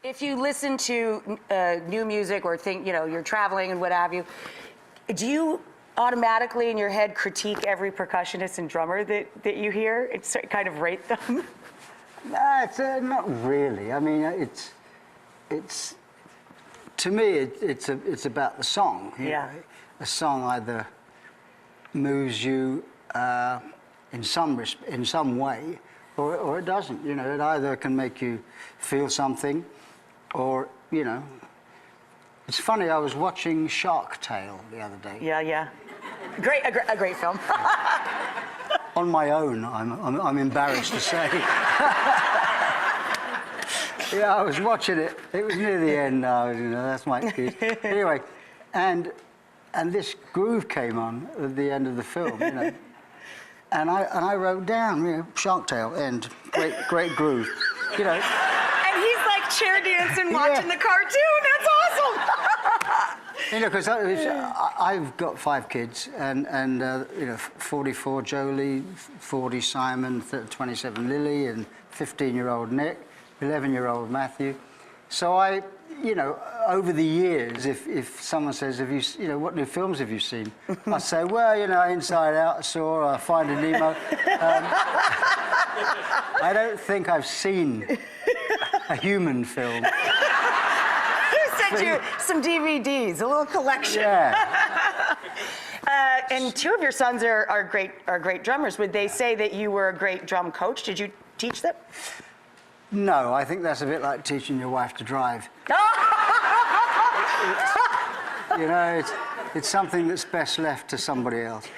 If you listen to new music or think, you're traveling and what have you, do you automatically in your head critique every percussionist and drummer that you hear and kind of rate them? No, it's not really. I mean, it's to me, it's about the song. You know? A song either moves you in some way, or it doesn't. You know, it either can make you feel something, or It's funny. I was watching Shark Tale the other day. Yeah. A great film. On my own, I'm embarrassed to say. Yeah, I was watching it. It was near the end now, that's my excuse. Anyway, and this groove came on at the end of the film, And I wrote down, Shark Tale, end, great groove, And he's like chair dancing, watching the cartoon. That's awesome. Because I've got 5 kids, and 44 Jolie, 40 Simon, 27 Lily, and 15-year-old Nick, 11-year-old Matthew. So I, over the years, if someone says, what new films have you seen? I say, well, Inside Out, I saw Finding Nemo. I don't think I've seen a human film. Sent you some DVDs, a little collection. Yeah. And 2 of your sons are great drummers. Would they say that you were a great drum coach? Did you teach them? No, I think that's a bit like teaching your wife to drive. It's something that's best left to somebody else.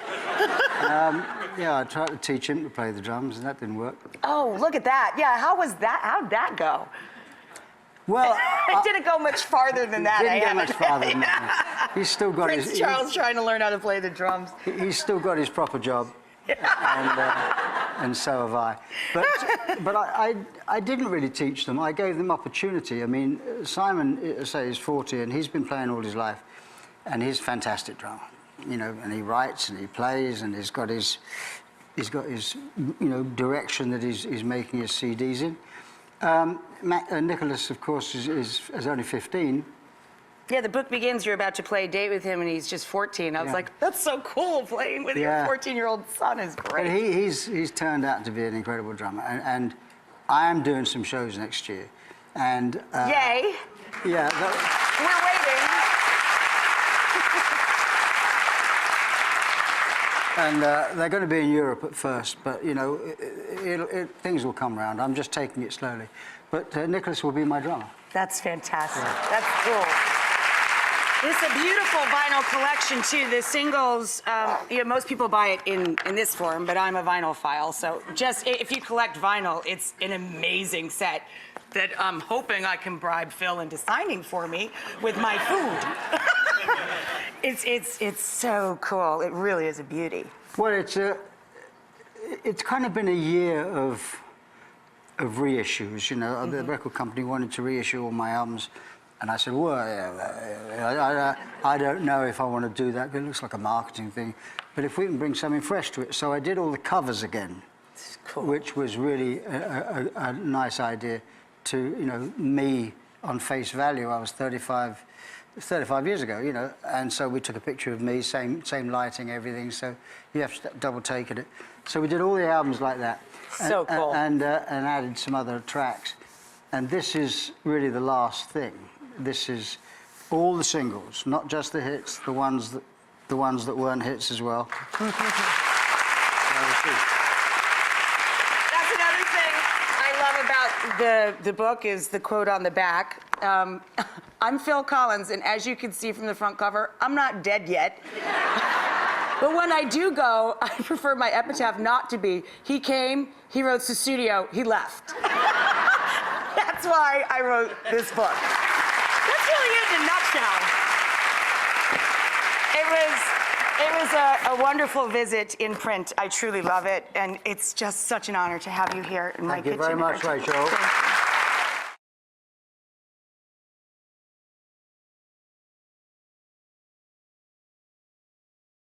I tried to teach him to play the drums, and that didn't work. Oh, look at that. Yeah, how'd that go? Well, it didn't go much farther than that. Didn't go much farther than that. He's still got Prince Charles trying to learn how to play the drums. He's still got his proper job, and so have I. But I didn't really teach them. I gave them opportunity. I mean, Simon, is 40, and he's been playing all his life, and he's a fantastic drummer. And he writes and he plays, and he's got his direction that he's making his CDs in. Nicholas, of course, is only 15. Yeah, the book begins, you're about to play a date with him, and he's just 14. I was like, that's so cool, playing with your 14-year-old son is great. But he's turned out to be an incredible drummer, and I am doing some shows next year. And yay! Yeah. We're waiting. And they're going to be in Europe at first, but, things will come around. I'm just taking it slowly. But Nicholas will be my drummer. That's fantastic. Yeah. That's cool. This is a beautiful vinyl collection, too. The singles, most people buy it in this form, but I'm a vinyl-phile. So just if you collect vinyl, it's an amazing set that I'm hoping I can bribe Phil into signing for me with my food. It's so cool. It really is a beauty. Well, it's kind of been a year of reissues. The record company wanted to reissue all my albums, and I said, well, I don't know if I want to do that. It looks like a marketing thing, but if we can bring something fresh to it. So I did all the covers again, cool. Which was really a nice idea to, me on face value. I was 35 years ago, and so we took a picture of me, same lighting, everything, so you have to double take it. So we did all the albums like that. So cool. And added some other tracks. And this is really the last thing. This is all the singles, not just the hits, the ones that weren't hits as well. That's another thing I love about the book is the quote on the back. I'm Phil Collins, and as you can see from the front cover, I'm not dead yet. But when I do go, I prefer my epitaph not to be, he came, he wrote to studio, he left. That's why I wrote this book. That's really it in a nutshell. It was a wonderful visit in print. I truly love it, and it's just such an honor to have you here in my kitchen. Thank you very much, Rachael.